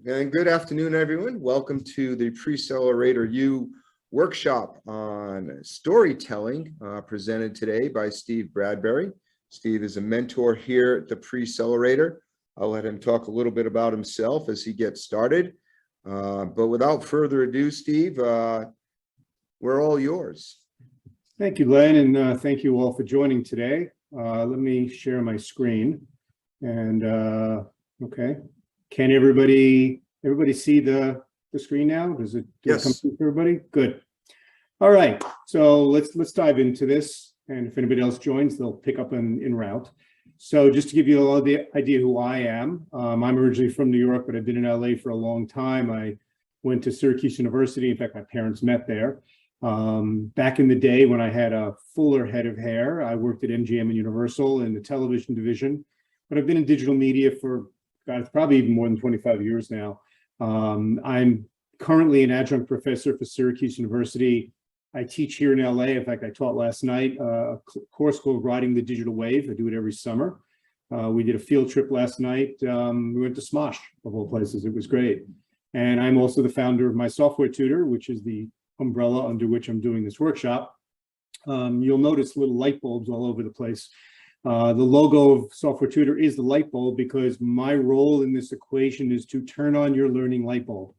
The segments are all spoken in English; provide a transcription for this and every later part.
and good afternoon, everyone. Welcome to the Preccelerator U workshop on storytelling presented today by Steve Bradbury. Steve is a mentor here at the Preccelerator. I'll let him talk a little bit about himself as he gets started. But without further ado, Steve, we're all yours. Thank you, Glenn, and thank you all for joining today. Let me share my screen. And okay, can everybody see the screen now? Does it come through for everybody? Good. All right, so let's dive into this. And if anybody else joins, they'll pick up en route. So just to give you all the idea who I am, I'm originally from New York, but I've been in LA for a long time. I went to Syracuse University. In fact, my parents met there. Back in the day when I had a fuller head of hair, I worked at MGM and Universal in the television division, but I've been in digital media for, God, it's probably even more than 25 years now. I'm currently an adjunct professor for Syracuse University. I teach here in LA. In fact, I taught last night a course called Riding the Digital Wave. I do it every summer. We did a field trip last night. We went to Smosh, of all places. It was great. And I'm also the founder of My Software Tutor, which is the umbrella under which I'm doing this workshop. You'll notice little light bulbs all over the place. The logo of Software Tutor is the light bulb because my role in this equation is to turn on your learning light bulb.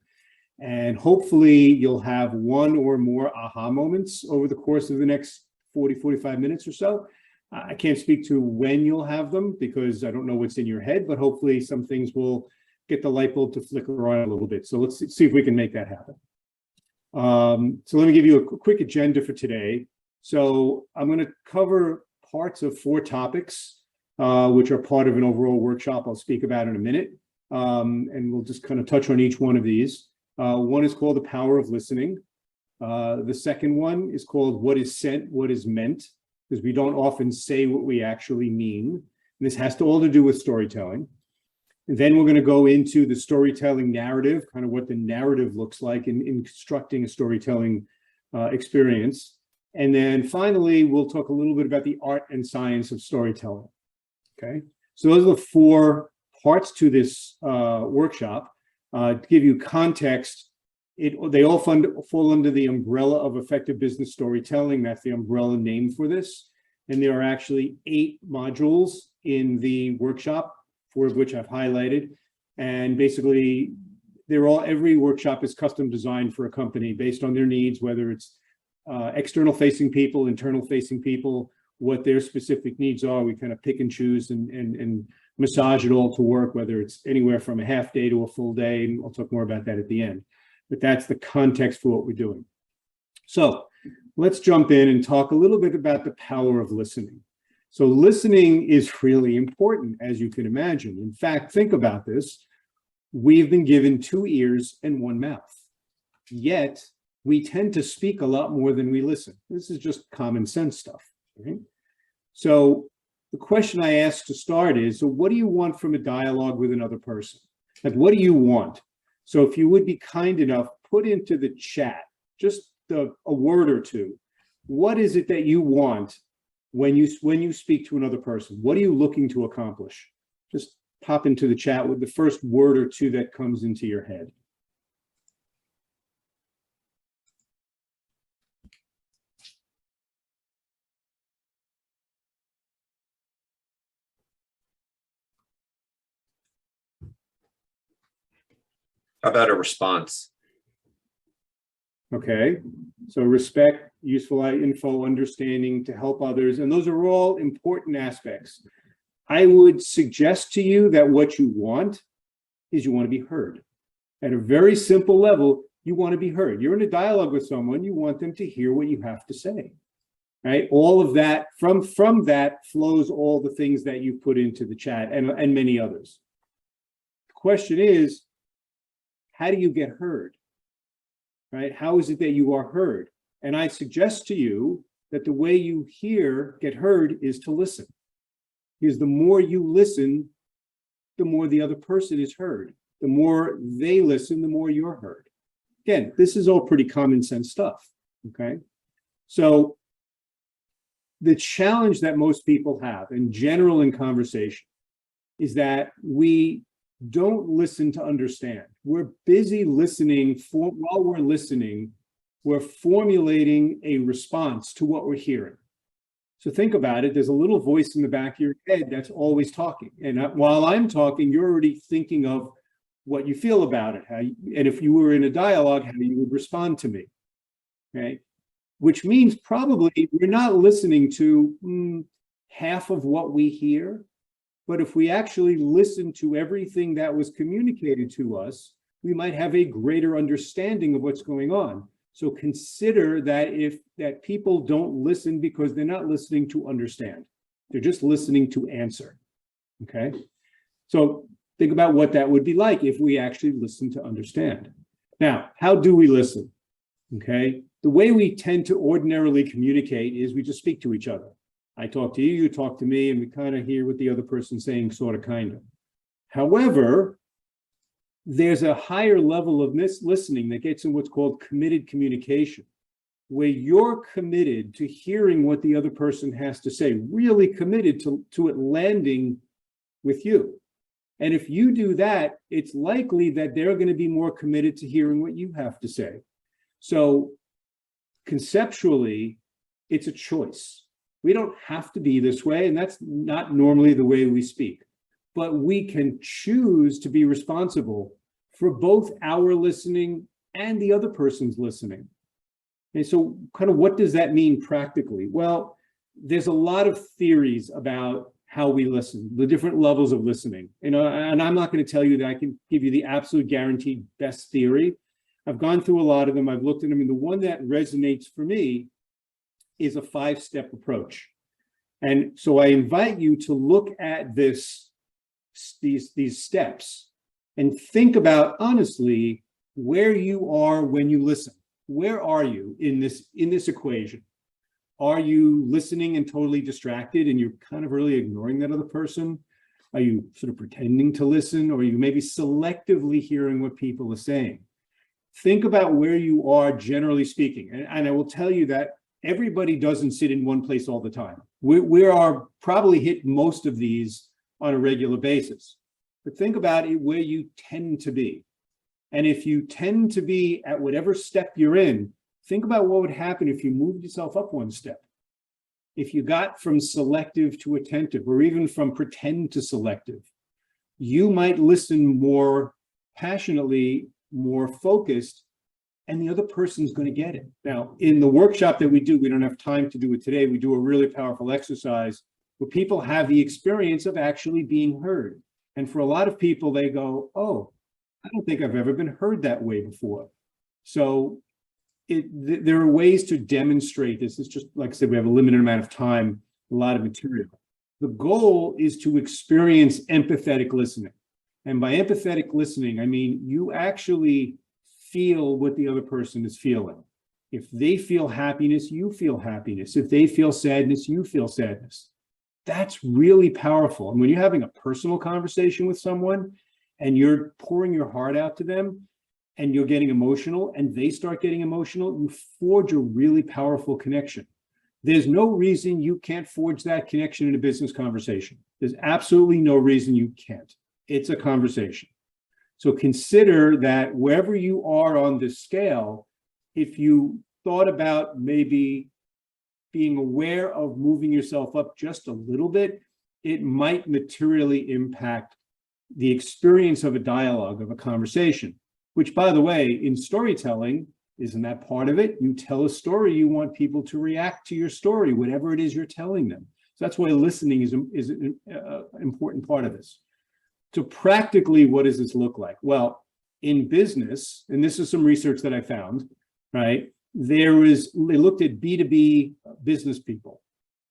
And hopefully you'll have one or more aha moments over the course of the next 40-45 minutes or so. I can't speak to when you'll have them because I don't know what's in your head, but hopefully some things will get the light bulb to flicker on a little bit. So let's see if we can make that happen. So let me give you a quick agenda for today. So I'm going to cover parts of 4 topics, which are part of an overall workshop I'll speak about in a minute. And we'll just kind of touch on each one of these. One is called The Power of Listening. The second one is called What is Sent, What is Meant, because we don't often say what we actually mean. And this has to all to do with storytelling. And then we're going to go into the storytelling narrative, kind of what the narrative looks like in constructing a storytelling experience. And then finally, we'll talk a little bit about the art and science of storytelling. Okay, so those are the 4 parts to this workshop. To give you context, they all fall under the umbrella of effective business storytelling. That's the umbrella name for this. And there are actually 8 modules in the workshop, 4 of which I've highlighted. And basically, every workshop is custom designed for a company based on their needs, whether it's external facing people, internal facing people, what their specific needs are. We kind of pick and choose and massage it all to work, whether it's anywhere from a half day to a full day. And I'll talk more about that at the end. But that's the context for what we're doing. So let's jump in and talk a little bit about the power of listening. So listening is really important, as you can imagine. In fact, think about this. We've been given 2 ears and 1 mouth. Yet, we tend to speak a lot more than we listen. This is just common sense stuff, right? So the question I ask to start is, so what do you want from a dialogue with another person? Like, what do you want? So if you would be kind enough, put into the chat just a word or 2. What is it that you want when you speak to another person? What are you looking to accomplish? Just pop into the chat with the first word or 2 that comes into your head. How about a response? Okay, so respect, useful info, understanding, to help others, and those are all important aspects. I would suggest to you that what you want is you want to be heard. At a very simple level, you want to be heard. You're in a dialogue with someone, you want them to hear what you have to say, right? All of that, from that flows all the things that you put into the chat and many others. The question is, how do you get heard? Right? How is it that you are heard? And I suggest to you that the way you get heard is to listen. Because the more you listen, the more the other person is heard. The more they listen, the more you're heard. Again, this is all pretty common sense stuff, okay? So the challenge that most people have in general in conversation is that we don't listen to understand. we're busy listening. While we're listening, we're formulating a response to what we're hearing. So think about it. There's a little voice in the back of your head that's always talking. And while I'm talking, you're already thinking of what you feel about it, and if you were in a dialogue, how you would respond to me. Okay, which means probably we're not listening to half of what we hear. But if we actually listen to everything that was communicated to us, we might have a greater understanding of what's going on. So consider that people don't listen because they're not listening to understand. They're just listening to answer. Okay. So think about what that would be like if we actually listen to understand. Now, how do we listen? Okay. The way we tend to ordinarily communicate is we just speak to each other. I talk to you, you talk to me, and we kind of hear what the other person's saying, sort of, kind of. However, there's a higher level of listening that gets in what's called committed communication, where you're committed to hearing what the other person has to say, really committed to it landing with you. And if you do that, it's likely that they're going to be more committed to hearing what you have to say. So conceptually, it's a choice. We don't have to be this way, and that's not normally the way we speak. But we can choose to be responsible for both our listening and the other person's listening. And so kind of what does that mean practically? Well, there's a lot of theories about how we listen, the different levels of listening. And I'm not going to tell you that I can give you the absolute guaranteed best theory. I've gone through a lot of them. I've looked at them, and the one that resonates for me is a 5-step approach. And so I invite you to look at these steps and think about honestly where you are when you listen. Where are you in this equation? Are you listening and totally distracted and you're kind of really ignoring that other person? Are you sort of pretending to listen, or are you maybe selectively hearing what people are saying? Think about where you are generally speaking. And I will tell you that everybody doesn't sit in one place all the time. We are probably hit most of these on a regular basis. But think about it where you tend to be. And if you tend to be at whatever step you're in, think about what would happen if you moved yourself up one step. If you got from selective to attentive, or even from pretend to selective, you might listen more passionately, more focused, and the other person's going to get it. Now, in the workshop that we do, we don't have time to do it today. We do a really powerful exercise where people have the experience of actually being heard. And for a lot of people, they go, oh, I don't think I've ever been heard that way before. So there are ways to demonstrate this. It's just, like I said, we have a limited amount of time, a lot of material. The goal is to experience empathetic listening. And by empathetic listening, I mean you actually feel what the other person is feeling. If they feel happiness, you feel happiness. If they feel sadness, you feel sadness. That's really powerful. And when you're having a personal conversation with someone and you're pouring your heart out to them and you're getting emotional and they start getting emotional, you forge a really powerful connection. There's no reason you can't forge that connection in a business conversation. There's absolutely no reason you can't. It's a conversation. So consider that wherever you are on this scale, if you thought about maybe being aware of moving yourself up just a little bit, it might materially impact the experience of a dialogue, of a conversation, which, by the way, in storytelling, isn't that part of it? You tell a story, you want people to react to your story, whatever it is you're telling them. So that's why listening is an important part of this. So practically, what does this look like? Well, in business, and this is some research that I found, right? They looked at B2B business people,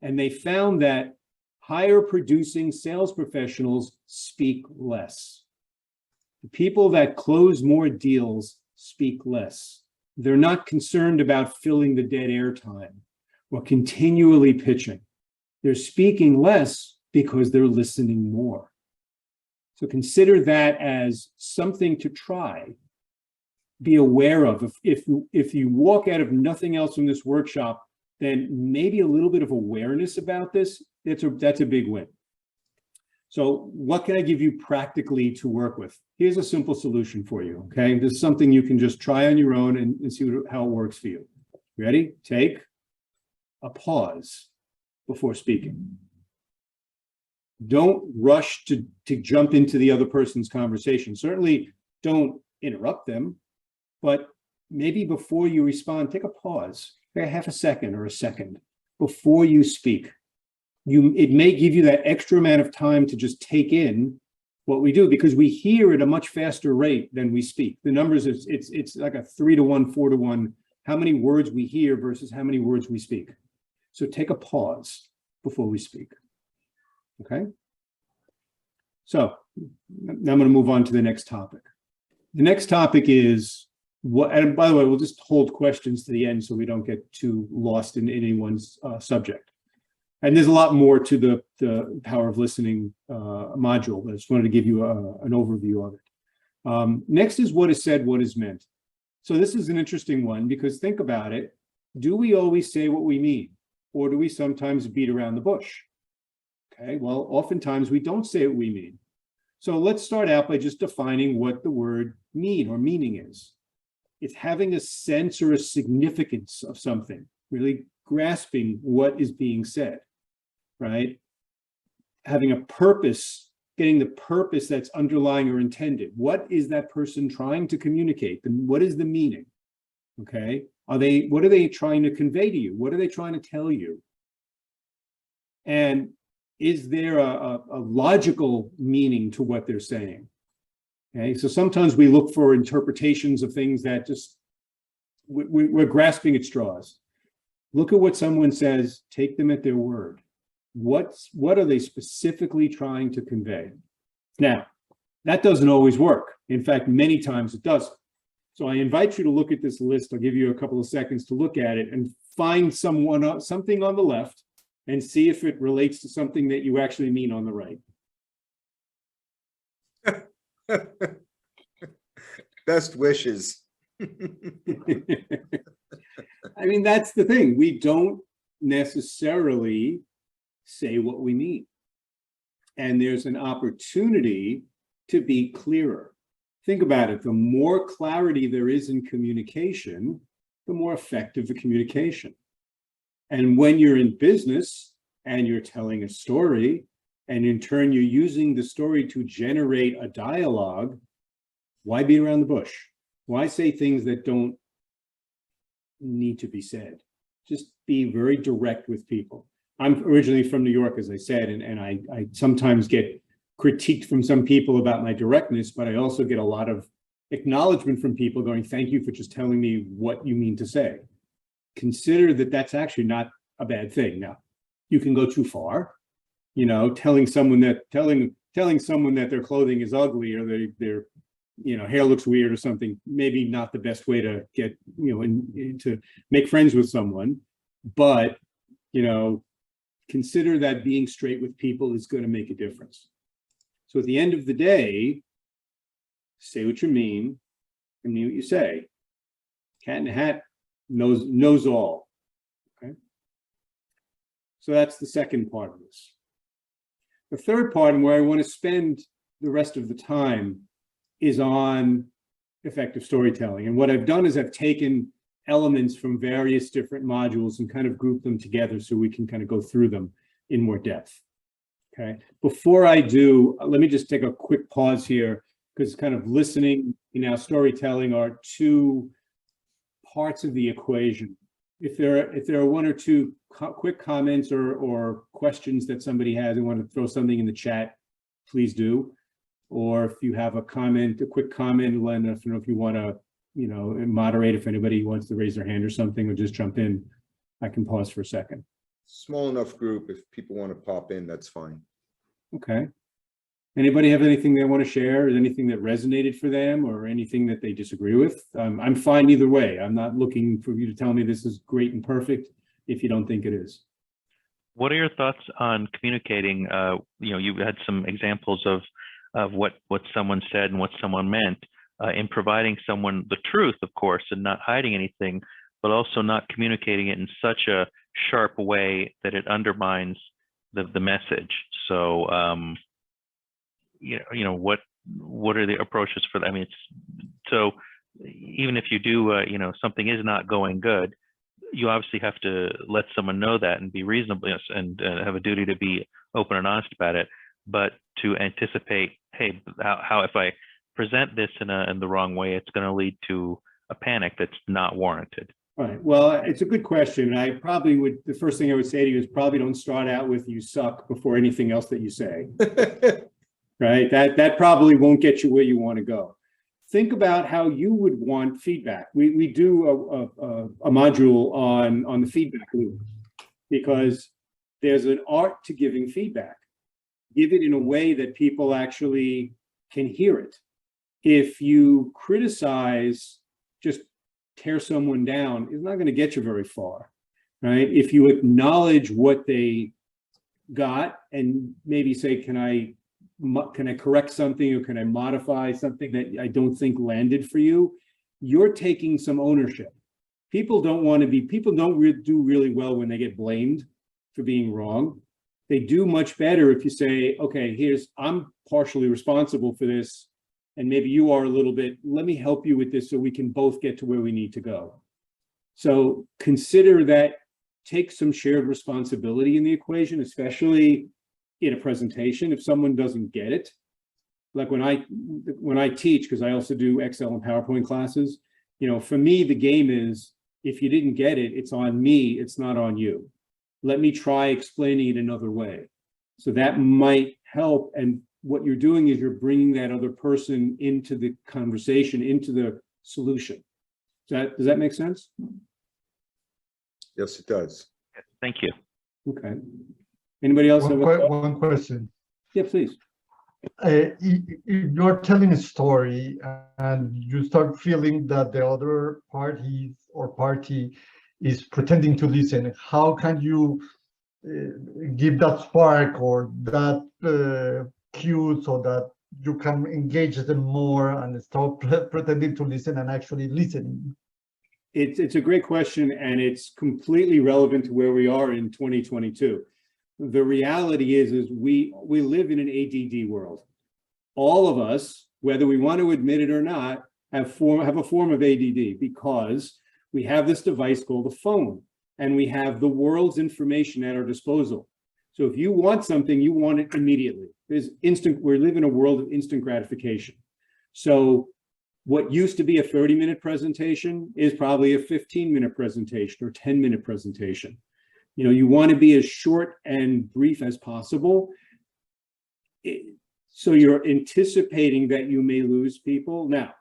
and they found that higher producing sales professionals speak less. The people that close more deals speak less. They're not concerned about filling the dead air time or continually pitching. They're speaking less because they're listening more. So consider that as something to try, be aware of. If you walk out of nothing else from this workshop, then maybe a little bit of awareness about this, that's a big win. So what can I give you practically to work with? Here's a simple solution for you, okay? This is something you can just try on your own and see how it works for you. Ready? Take a pause before speaking. Don't rush to jump into the other person's conversation. Certainly don't interrupt them, but maybe before you respond, take a pause, take a half a second or a second before you speak. It may give you that extra amount of time to just take in what we do, because we hear at a much faster rate than we speak. The numbers, it's like a 3-to-1, 4-to-1, how many words we hear versus how many words we speak. So take a pause before we speak, okay? So now I'm gonna move on to the next topic. The next topic is, and by the way, we'll just hold questions to the end so we don't get too lost in anyone's subject. And there's a lot more to the power of listening module, but I just wanted to give you an overview of it. Next is what is said, what is meant. So this is an interesting one, because think about it. Do we always say what we mean? Or do we sometimes beat around the bush? Okay, well, oftentimes we don't say what we mean. So let's start out by just defining what the word mean or meaning is. It's having a sense or a significance of something, really grasping what is being said, right? Having a purpose, getting the purpose that's underlying or intended. What is that person trying to communicate? What is the meaning? Okay, what are they trying to convey to you? What are they trying to tell you? And is there a logical meaning to what they're saying? Okay, so sometimes we look for interpretations of things that just, we're grasping at straws. Look at what someone says, take them at their word. What are they specifically trying to convey? Now, that doesn't always work. In fact, many times it doesn't. So I invite you to look at this list. I'll give you a couple of seconds to look at it and find something on the left and see if it relates to something that you actually mean on the right. Best wishes. I mean, that's the thing. We don't necessarily say what we mean. And there's an opportunity to be clearer. Think about it. The more clarity there is in communication, the more effective the communication. And when you're in business and you're telling a story, and in turn you're using the story to generate a dialogue, why beat around the bush? Why say things that don't need to be said? Just be very direct with people. I'm originally from New York, as I said, and I sometimes get critiqued from some people about my directness, but I also get a lot of acknowledgement from people going, thank you for just telling me what you mean to say. Consider that that's actually not a bad thing. Now, you can go too far, you know, telling someone that their clothing is ugly or their hair looks weird or something, maybe not the best way to get, to make friends with someone, but, consider that being straight with people is going to make a difference. So at the end of the day, say what you mean and mean what you say. Cat in a hat knows all. Okay. So that's the second part of this. The third part, and where I want to spend the rest of the time, is on effective storytelling. And what I've done is I've taken elements from various different modules and kind of grouped them together so we can kind of go through them in more depth. Okay. Before I do, let me just take a quick pause here, because kind of listening and storytelling are two parts of the equation. If there are one or two quick comments or questions that somebody has and want to throw something in the chat, please do. Or if you have a quick comment, let us know if you want to, moderate. If anybody wants to raise their hand or something, or just jump in, I can pause for a second. Small enough group. If people want to pop in, that's fine. Okay. Anybody have anything they want to share? Or anything that resonated for them, or anything that they disagree with? I'm fine either way. I'm not looking for you to tell me this is great and perfect if you don't think it is. What are your thoughts on communicating? You had some examples of what someone said and what someone meant, in providing someone the truth, of course, and not hiding anything, but also not communicating it in such a sharp way that it undermines the message. So what are the approaches for that? I mean, it's so even if you do, something is not going good, you obviously have to let someone know that and be reasonable and have a duty to be open and honest about it. But to anticipate, hey, how if I present this in the wrong way, it's going to lead to a panic that's not warranted. Right. Well, it's a good question. I probably would, the first thing I would say to you is probably don't start out with "you suck" before anything else that you say. Right. That probably won't get you where you want to go. Think about how you would want feedback. We do a module on the feedback loop, because there's an art to giving feedback. Give it in a way that people actually can hear it. If you criticize, just tear someone down, it's not going to get you very far, right? If you acknowledge what they got and maybe say, can I correct something, or can I modify something that I don't think landed for you? You're taking some ownership. People don't do really well when they get blamed for being wrong. They do much better if you say, okay, I'm partially responsible for this, and maybe you are a little bit, let me help you with this so we can both get to where we need to go. So consider that, take some shared responsibility in the equation, especially in a presentation. If someone doesn't get it, like when I teach, because I also do Excel and PowerPoint classes, for me, the game is, if you didn't get it, it's on me, it's not on you. Let me try explaining it another way. So that might help. And what you're doing is you're bringing that other person into the conversation, into the solution. Does that make sense? Yes, it does. Thank you. Okay. Anybody else have One question. Yeah, please. If you're telling a story and you start feeling that the other party is pretending to listen, how can you give that spark or that cue so that you can engage them more and stop pretending to listen and actually listening? It's a great question, and it's completely relevant to where we are in 2022. The reality is we live in an ADD world. All of us, whether we want to admit it or not, have a form of ADD, because we have this device called the phone, and we have the world's information at our disposal. So if you want something, you want it immediately. We live in a world of instant gratification. So what used to be a 30-minute presentation is probably a 15-minute presentation or 10-minute presentation. You want to be as short and brief as possible. So you're anticipating that you may lose people. Now,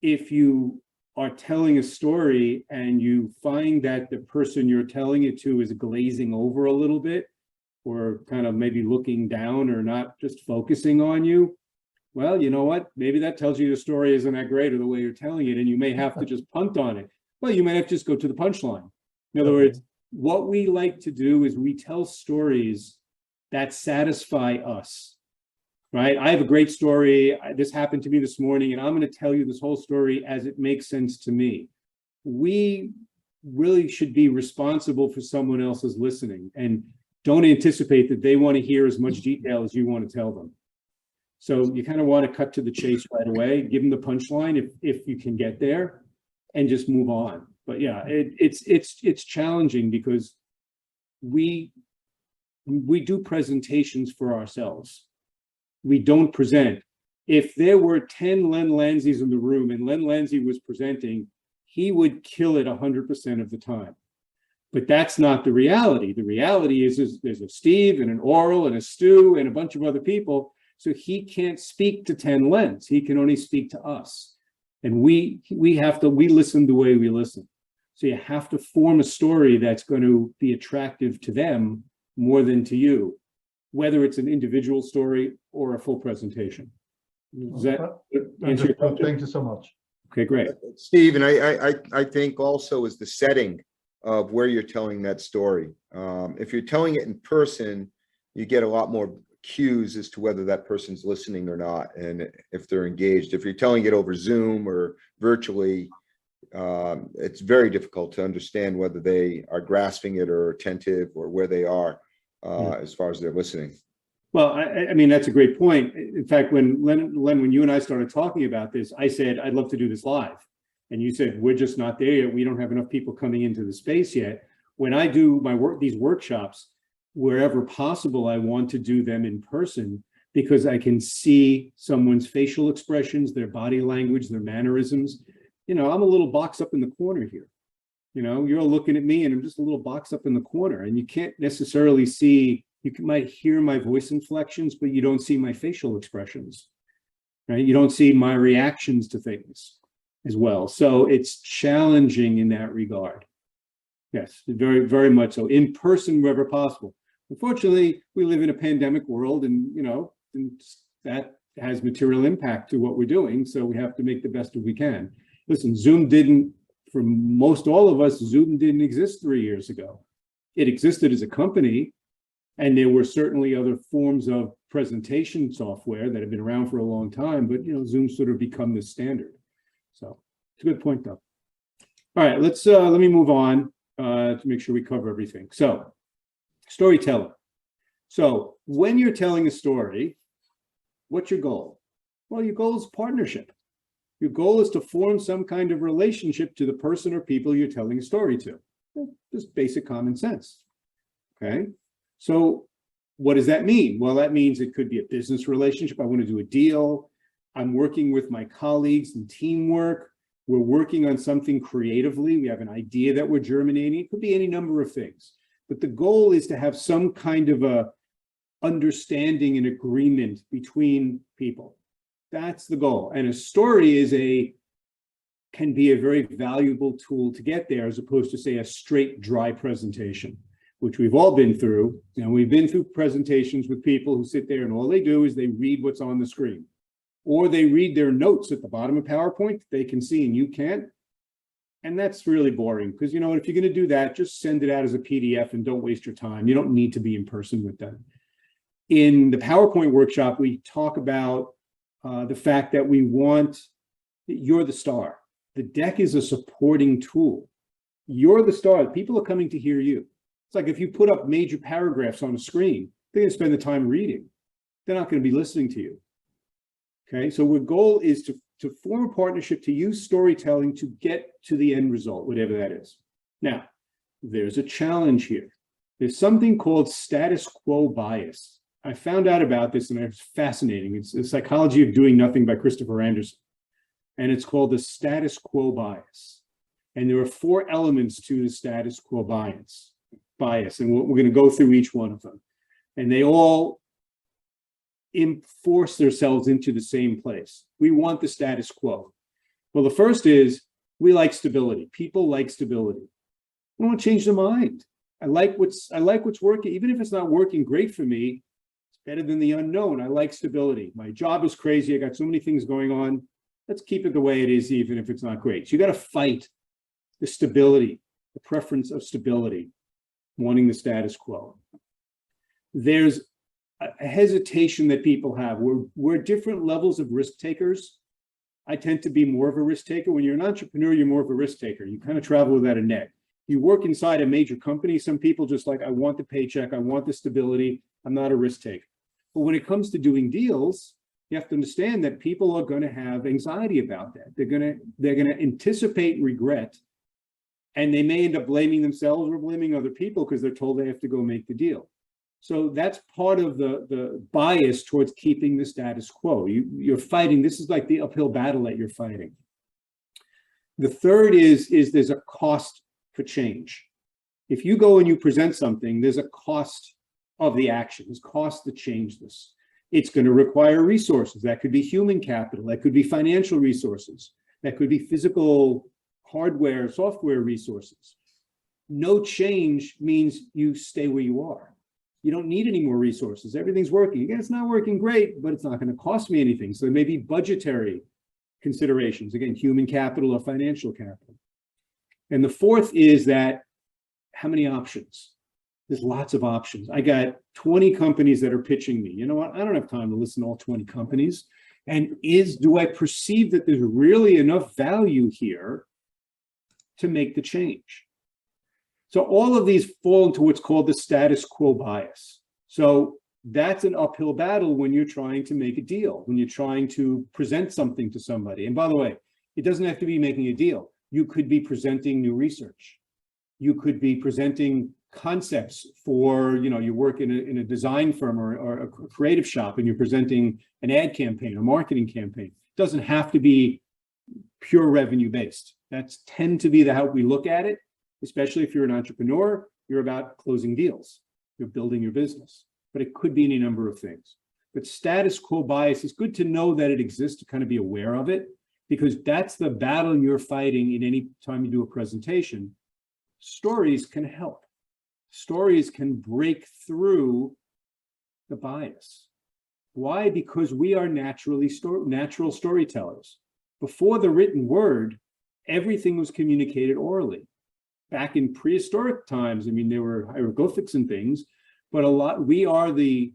if you are telling a story and you find that the person you're telling it to is glazing over a little bit, or kind of maybe looking down or not just focusing on you, well, you know what? Maybe that tells you the story isn't that great, or the way you're telling it, and you may have to just punt on it. Well, you might have to just go to the punchline. In other words, what we like to do is we tell stories that satisfy us, right? I have a great story. This happened to me this morning, and I'm going to tell you this whole story as it makes sense to me. We really should be responsible for someone else's listening, and don't anticipate that they want to hear as much detail as you want to tell them. So you kind of want to cut to the chase right away, give them the punchline if you can get there, and just move on. But yeah, it's challenging, because we do presentations for ourselves. We don't present. If there were 10 Len Lanzys in the room and Len Lanzy was presenting, he would kill it 100% of the time. But that's not the reality. The reality is there's a Steve and an Oral and a Stu and a bunch of other people. So he can't speak to 10 Lens. He can only speak to us. And we listen the way we listen. So you have to form a story that's going to be attractive to them more than to you, whether it's an individual story or a full presentation. Does that answer your question? Thank you so much. Okay, great. Steve, and I think also is the setting of where you're telling that story. If you're telling it in person, you get a lot more cues as to whether that person's listening or not, and if they're engaged. If you're telling it over Zoom or virtually, it's very difficult to understand whether they are grasping it or attentive, or where they are as far as they're listening. Well, I mean, that's a great point. In fact, when when you and I started talking about this, I said, I'd love to do this live. And you said, we're just not there yet. We don't have enough people coming into the space yet. When I do these workshops, wherever possible, I want to do them in person because I can see someone's facial expressions, their body language, their mannerisms. I'm a little box up in the corner here. You're looking at me and I'm just a little box up in the corner, and you can't necessarily see. Might hear my voice inflections, but you don't see my facial expressions, right? You don't see my reactions to things as well. So it's challenging in that regard. Yes, very, very much so. In person wherever possible. Unfortunately, we live in a pandemic world, and that has material impact to what we're doing. So we have to make the best of we can. Listen, for most all of us, Zoom didn't exist 3 years ago. It existed as a company, and there were certainly other forms of presentation software that have been around for a long time, but Zoom sort of become the standard. So it's a good point, though. All right, let me move on to make sure we cover everything. So, storytelling. So when you're telling a story, what's your goal? Well, your goal is partnership. Your goal is to form some kind of relationship to the person or people you're telling a story to. Just basic common sense. Okay. So what does that mean? Well, that means it could be a business relationship. I want to do a deal. I'm working with my colleagues in teamwork. We're working on something creatively. We have an idea that we're germinating. It could be any number of things. But the goal is to have some kind of a understanding and agreement between people. That's the goal. And a story can be a very valuable tool to get there, as opposed to, say, a straight, dry presentation, which we've all been through. We've been through presentations with people who sit there and all they do is they read what's on the screen, or they read their notes at the bottom of PowerPoint that they can see and you can't. And that's really boring, because if you're going to do that, just send it out as a PDF and don't waste your time. You don't need to be in person with them. In the PowerPoint workshop, we talk about the fact that you're the star. The deck is a supporting tool. You're the star. People are coming to hear you. It's like if you put up major paragraphs on a screen, they're going to spend the time reading. They're not going to be listening to you. Okay, so our goal is to form a partnership, to use storytelling to get to the end result, whatever that is. Now, there's a challenge here. There's something called status quo bias. I found out about this and it's fascinating. It's The Psychology of Doing Nothing by Christopher Anderson. And it's called the status quo bias. And there are 4 elements to the status quo bias. And we're going to go through each one of them. And they all enforce themselves into the same place. We want the status quo. Well, the first is we like stability. People like stability. I want to change their mind. I like what's working, even if it's not working great for me. It's better than the unknown. I like stability. My job is crazy. I got so many things going on. Let's keep it the way it is, even if it's not great. So you got to fight the stability, the preference of stability, wanting the status quo. There's a hesitation that people have. We're different levels of risk takers. I tend to be more of a risk taker. When you're an entrepreneur, you're more of a risk taker. You kind of travel without a net. You work inside a major company. Some people just I want the paycheck. I want the stability. I'm not a risk taker. But when it comes to doing deals, you have to understand that people are going to have anxiety about that. They're going to anticipate regret, and they may end up blaming themselves or blaming other people because they're told they have to go make the deal. So that's part of the bias towards keeping the status quo. You're fighting. This is like the uphill battle that you're fighting. The third is there's a cost for change. If you go and you present something, there's a cost of the action. There's cost to change this. It's going to require resources. That could be human capital. That could be financial resources. That could be physical hardware, software resources. No change means you stay where you are. You don't need any more resources. Everything's working. Again, it's not working great, but it's not going to cost me anything. So there may be budgetary considerations. Again, human capital or financial capital. And the fourth is that how many options? There's lots of options. I got 20 companies that are pitching me. You know what? I don't have time to listen to all 20 companies. And do I perceive that there's really enough value here to make the change? So all of these fall into what's called the status quo bias. So That's an uphill battle when you're trying to make a deal, when you're trying to present something to somebody. And by the way, it doesn't have to be making a deal. You could be presenting new research. You could be presenting concepts for, you work in a design firm or a creative shop, and you're presenting an ad campaign, a marketing campaign. It doesn't have to be pure revenue based. That's tend to be how we look at it, especially if you're an entrepreneur. You're about closing deals. You're building your business, but it could be any number of things. But status quo bias, is good to know that it exists, to kind of be aware of it, because that's the battle you're fighting in any time you do a presentation. Stories can help. Stories can break through the bias. Why? Because we are natural storytellers. Before the written word, everything was communicated orally. Back in prehistoric times, there were hieroglyphics and things, but we are the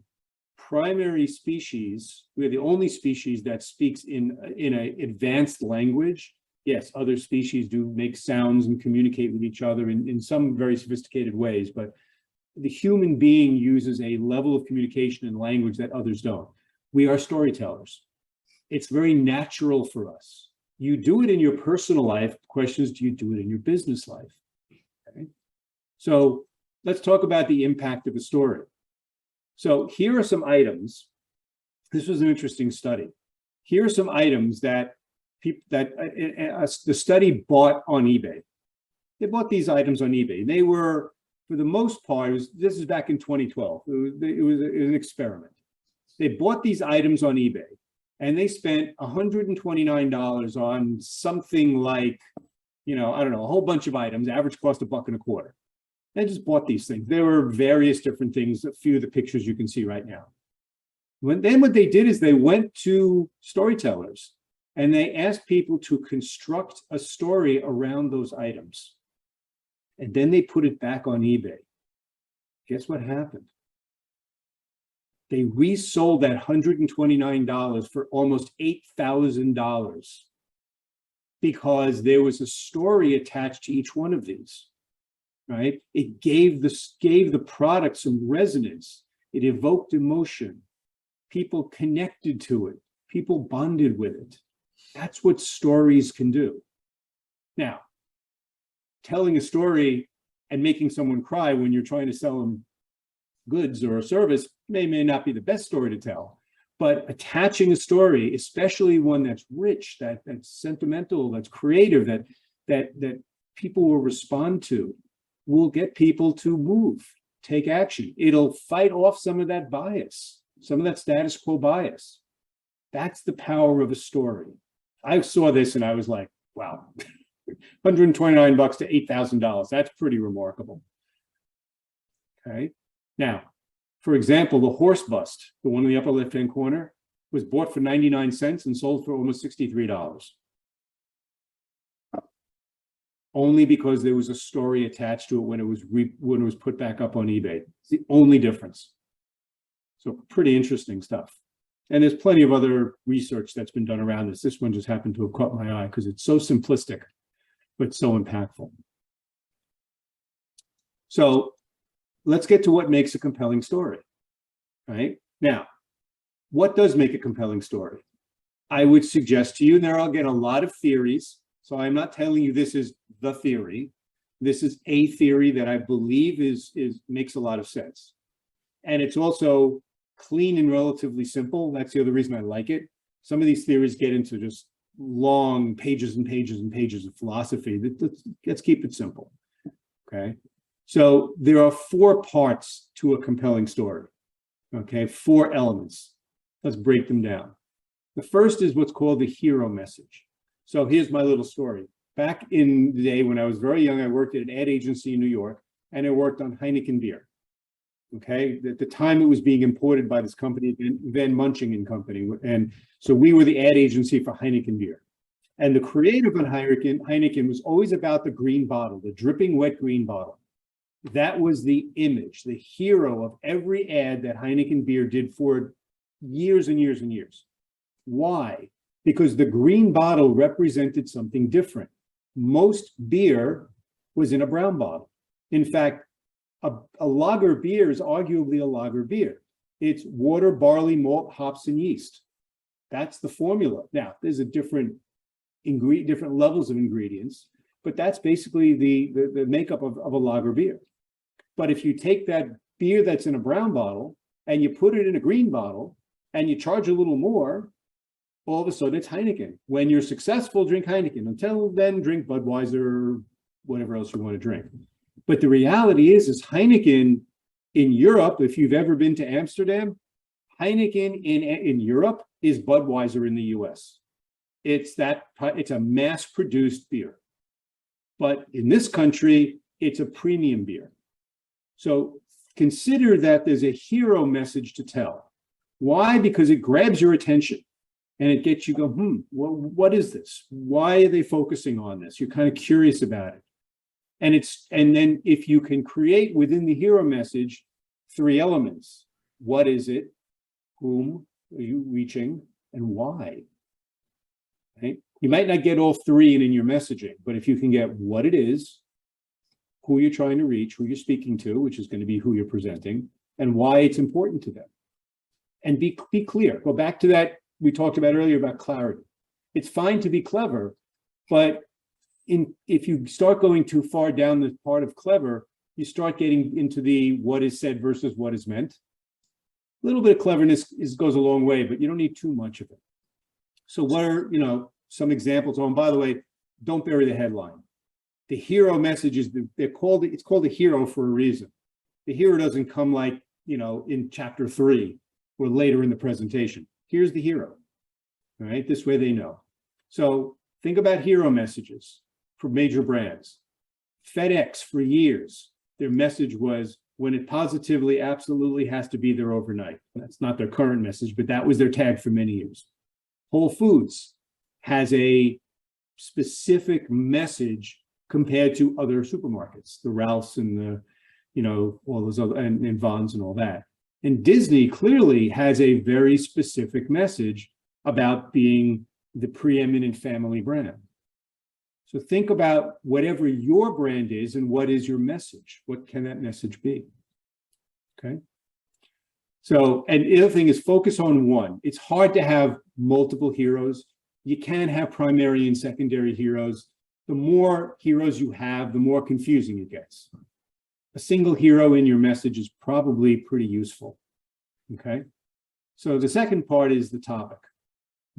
primary species. We're the only species that speaks in an advanced language. Yes, other species do make sounds and communicate with each other in some very sophisticated ways, but the human being uses a level of communication and language that others don't. We are storytellers. It's very natural for us. You do it in your personal life. The question is, do you do it in your business life? Okay. So let's talk about the impact of a story. So here are some items. This was an interesting study. Here are some items that the study bought on eBay. They bought these items on eBay. They were, for the most part, this is back in 2012. It was an experiment. They bought these items on eBay, and they spent $129 on something like, I don't know, a whole bunch of items, average cost $1.25. They just bought these things. There were various different things, a few of the pictures you can see right now. Then what they did is they went to storytellers and they asked people to construct a story around those items. And then they put it back on eBay. Guess what happened? They resold that $129 for almost $8,000 because there was a story attached to each one of these, right? It gave the product some resonance. It evoked emotion. People connected to it. People bonded with it. That's what stories can do. Now, telling a story and making someone cry when you're trying to sell them goods or a service may not be the best story to tell, but attaching a story, especially one that's rich, that's sentimental, that's creative, that people will respond to, will get people to move, take action. It'll fight off some of that bias, some of that status quo bias. That's the power of a story. I saw this and I was like, wow, $129 to $8,000. That's pretty remarkable. Okay. Now, for example, the horse bust, the one in the upper left-hand corner, was bought for 99 cents and sold for almost $63. Only because there was a story attached to it when it was put back up on eBay. It's the only difference. So pretty interesting stuff. And there's plenty of other research that's been done around this. This one just happened to have caught my eye because it's so simplistic, but so impactful. So let's get to what makes a compelling story, right? Now, what does make a compelling story? I would suggest to you, and there are, again, a lot of theories. So I'm not telling you this is the theory. This is a theory that I believe makes a lot of sense. And it's also clean and relatively simple. That's the other reason I like it. Some of these theories get into just long pages and pages and pages of philosophy. Let's keep it simple, okay? So there are 4 parts to a compelling story, okay? 4 elements. Let's break them down. The first is what's called the hero message. So here's my little story. Back in the day when I was very young, I worked at an ad agency in New York, and I worked on Heineken beer. Okay, at the time it was being imported by this company, Van Munching and Company. And so we were the ad agency for Heineken beer. And the creative on Heineken was always about the green bottle, the dripping wet green bottle. That was the image, the hero of every ad that Heineken beer did for years and years and years. Why? Because the green bottle represented something different. Most beer was in a brown bottle. In fact, a lager beer is arguably a lager beer. It's water, barley, malt, hops, and yeast. That's the formula. Now, there's a different levels of ingredients, but that's basically the makeup of a lager beer. But if you take that beer that's in a brown bottle and you put it in a green bottle and you charge a little more, all of a sudden it's Heineken. When you're successful, drink Heineken. Until then, drink Budweiser or whatever else you want to drink. But the reality is Heineken in Europe, if you've ever been to Amsterdam, Heineken in Europe is Budweiser in the US. It's a mass-produced beer. But in this country, it's a premium beer. So consider that there's a hero message to tell. Why? Because it grabs your attention and it gets you go, well, what is this? Why are they focusing on this? You're kind of curious about it. And then if you can create within the hero message 3 elements, what is it? Whom are you reaching? And why? Right? You might not get all 3 in your messaging, but if you can get what it is, who you're trying to reach, who you're speaking to, which is going to be who you're presenting, and why it's important to them. And be clear. Go back to that we talked about earlier about clarity. It's fine to be clever, but if you start going too far down the part of clever, you start getting into the what is said versus what is meant. A little bit of cleverness goes a long way, but you don't need too much of it. So what are, some examples? Oh, and by the way, don't bury the headline. The hero message is it's called a hero for a reason. The hero doesn't come like, in chapter 3 or later in the presentation. Here's the hero, all right? This way they know. So think about hero messages for major brands. FedEx for years, their message was when it positively, absolutely has to be there overnight. That's not their current message, but that was their tag for many years. Whole Foods has a specific message compared to other supermarkets, the Ralphs and the, all those other, and Vons and all that. And Disney clearly has a very specific message about being the preeminent family brand. So think about whatever your brand is and what is your message? What can that message be? Okay. So, and the other thing is focus on one. It's hard to have multiple heroes. You can have primary and secondary heroes. The more heroes you have, the more confusing it gets. A single hero in your message is probably pretty useful. Okay. So the second part is the topic.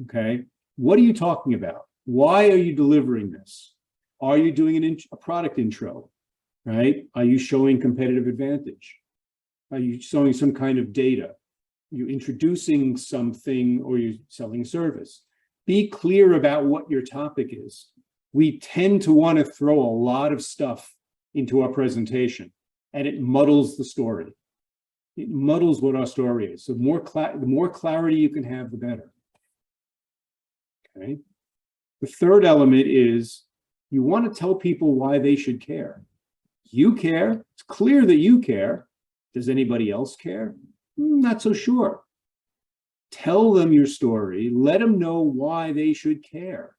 Okay. What are you talking about? Why are you delivering this? Are you doing a product intro? Right? Are you showing competitive advantage? Are you showing some kind of data? Are you introducing something or you're selling a service? Be clear about what your topic is. We tend to want to throw a lot of stuff into our presentation, and it muddles the story. It muddles what our story is. So the more clarity you can have, the better. Okay. The third element is you want to tell people why they should care. You care. It's clear that you care. Does anybody else care? Not so sure. Tell them your story. Let them know why they should care.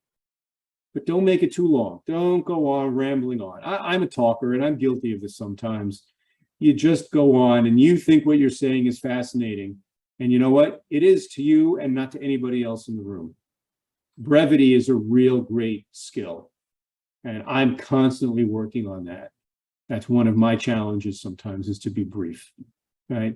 But don't make it too long. Don't go on rambling on. I'm a talker, and I'm guilty of this sometimes. You just go on, and you think what you're saying is fascinating. And you know what? It is to you and not to anybody else in the room. Brevity is a real great skill. And I'm constantly working on that. That's one of my challenges sometimes, is to be brief, right?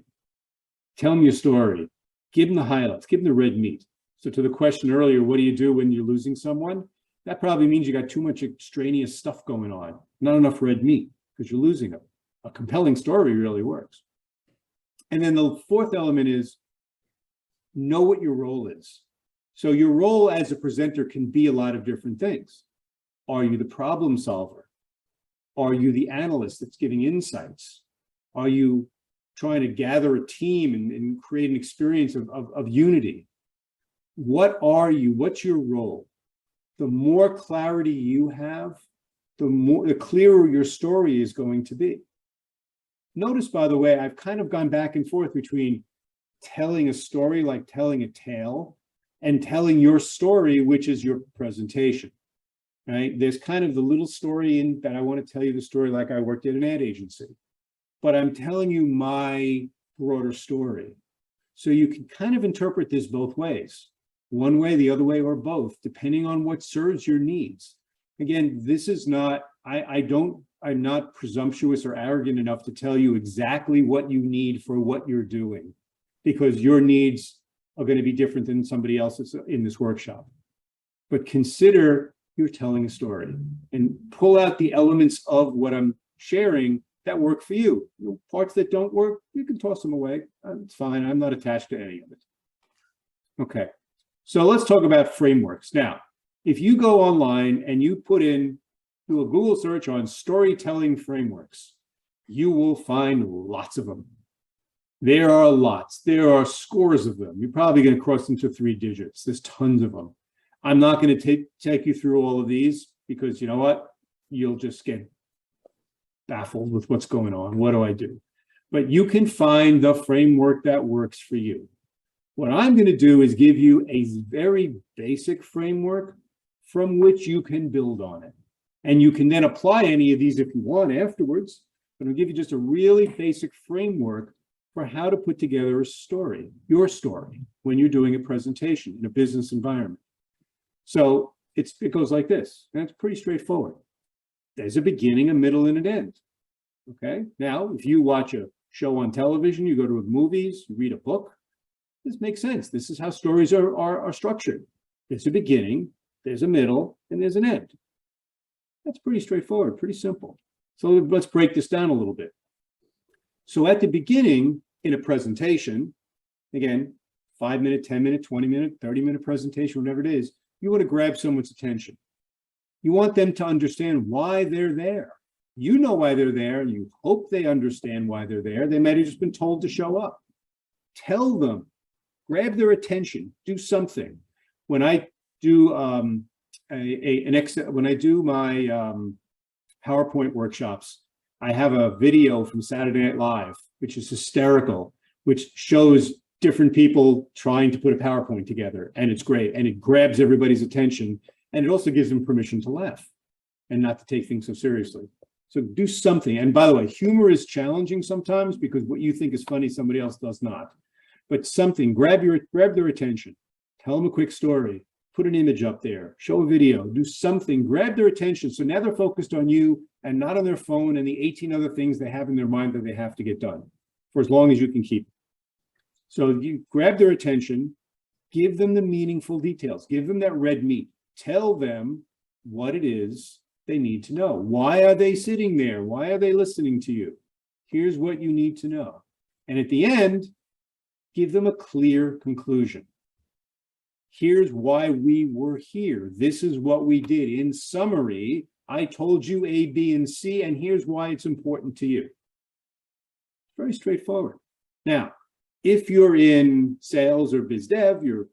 Tell them your story. Give them the highlights. Give them the red meat. So to the question earlier, what do you do when you're losing someone? That probably means you got too much extraneous stuff going on. Not enough red meat because you're losing them. A compelling story really works. And then the fourth element is know what your role is. So your role as a presenter can be a lot of different things. Are you the problem solver? Are you the analyst that's giving insights? Are you trying to gather a team and create an experience of unity? What are you? What's your role? The more clarity you have, the clearer your story is going to be. Notice, by the way, I've kind of gone back and forth between telling a story like telling a tale and telling your story, which is your presentation, right? There's kind of the little story in that I want to tell you the story like I worked at an ad agency, but I'm telling you my broader story. So you can kind of interpret this both ways, one way, the other way, or both, depending on what serves your needs. Again, this is not, I'm not presumptuous or arrogant enough to tell you exactly what you need for what you're doing, because your needs are going to be different than somebody else's in this workshop. But consider you're telling a story and pull out the elements of what I'm sharing that work for you. Parts that don't work, you can toss them away. It's fine. I'm not attached to any of it. Okay, so let's talk about frameworks. Now, if you go online and you do a Google search on storytelling frameworks, you will find lots of them. There are lots. There are scores of them. You're probably going to cross into 3 digits. There's tons of them. I'm not going to take you through all of these because you know what? You'll just get baffled with what's going on. What do I do? But you can find the framework that works for you. What I'm going to do is give you a very basic framework from which you can build on it. And you can then apply any of these if you want afterwards, but I'll give you just a really basic framework for how to put together a story, your story, when you're doing a presentation in a business environment. So it goes like this, and it's pretty straightforward. There's a beginning, a middle, and an end. Okay. Now, if you watch a show on television, you go to movies, you read a book, this makes sense. This is how stories are structured. There's a beginning, there's a middle, and there's an end. That's pretty straightforward, pretty simple. So let's break this down a little bit. So at the beginning in a presentation, again, 5-minute, 10-minute, 20-minute, 30-minute presentation, whatever it is, you want to grab someone's attention. You want them to understand why they're there. You know why they're there. You hope they understand why they're there. They might have just been told to show up. Tell them, grab their attention, do something. When I do when I do my PowerPoint workshops, I have a video from Saturday Night Live, which is hysterical, which shows different people trying to put a PowerPoint together, and it's great, and it grabs everybody's attention, and it also gives them permission to laugh and not to take things so seriously. So do something. And by the way, humor is challenging sometimes because what you think is funny, somebody else does not. But something, grab their attention, tell them a quick story, put an image up there, show a video, do something, grab their attention. So now they're focused on you and not on their phone and the 18 other things they have in their mind that they have to get done for as long as you can keep. So you grab their attention, give them the meaningful details, give them that red meat, tell them what it is they need to know. Why are they sitting there? Why are they listening to you? Here's what you need to know. And at the end, give them a clear conclusion. Here's why we were here. This is what we did. In summary, I told you A, B, and C, and here's why it's important to you. Very straightforward. Now, if you're in sales or biz dev, you're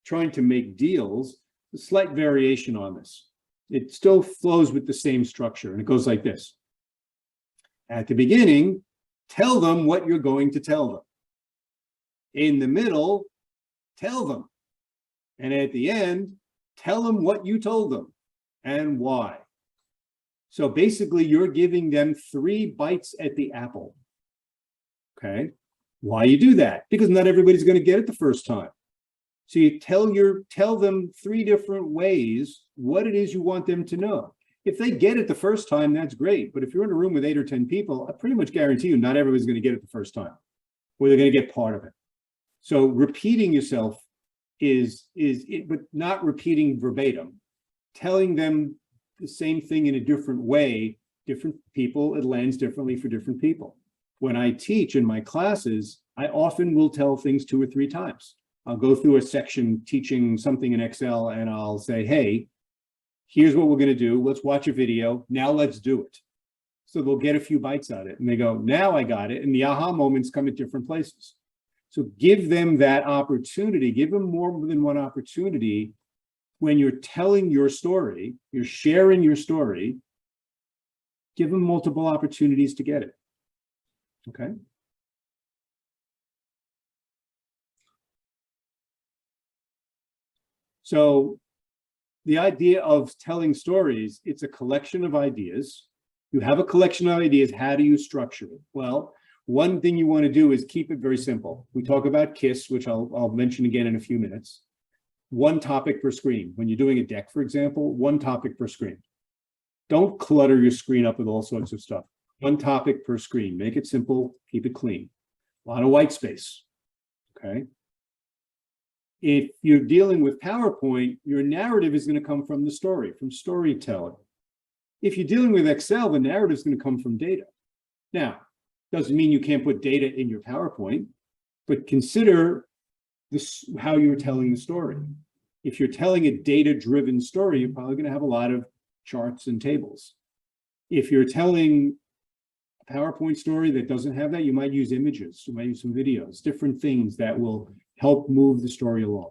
trying to make deals, a slight variation on this. It still flows with the same structure, and it goes like this. At the beginning, tell them what you're going to tell them. In the middle, tell them. And at the end, tell them what you told them and why. So basically, you're giving them 3 bites at the apple. Okay? Why you do that? Because not everybody's going to get it the first time. So you tell them 3 different ways what it is you want them to know. If they get it the first time, that's great. But if you're in a room with 8 or 10 people, I pretty much guarantee you not everybody's going to get it the first time, or they're going to get part of it. So repeating yourself but not repeating verbatim, telling them the same thing in a different way, different people, it lands differently for different people. When I teach in my classes, I often will tell things 2 or 3 times. I'll go through a section teaching something in Excel and I'll say, hey, here's what we're going to do. Let's watch a video. Now let's do it. So they'll get a few bites out of it and they go, now I got it. And the aha moments come at different places. So give them that opportunity, give them more than one opportunity when you're telling your story, you're sharing your story, give them multiple opportunities to get it. Okay. So the idea of telling stories, it's a collection of ideas. You have a collection of ideas. How do you structure it? Well, One thing you want to do is keep it very simple. We talk about KISS, which I'll mention again in a few minutes. One topic per screen. When you're doing a deck, for example, one topic per screen. Don't clutter your screen up with all sorts of stuff. One topic per screen. Make it simple, keep it clean. A lot of white space, okay? If you're dealing with PowerPoint, your narrative is going to come from the story, from storytelling. If you're dealing with Excel, the narrative is going to come from data. Now, doesn't mean you can't put data in your PowerPoint, but consider this, how you're telling the story. If you're telling a data-driven story, you're probably going to have a lot of charts and tables. If you're telling a PowerPoint story that doesn't have that, you might use images, you might use some videos, different things that will help move the story along.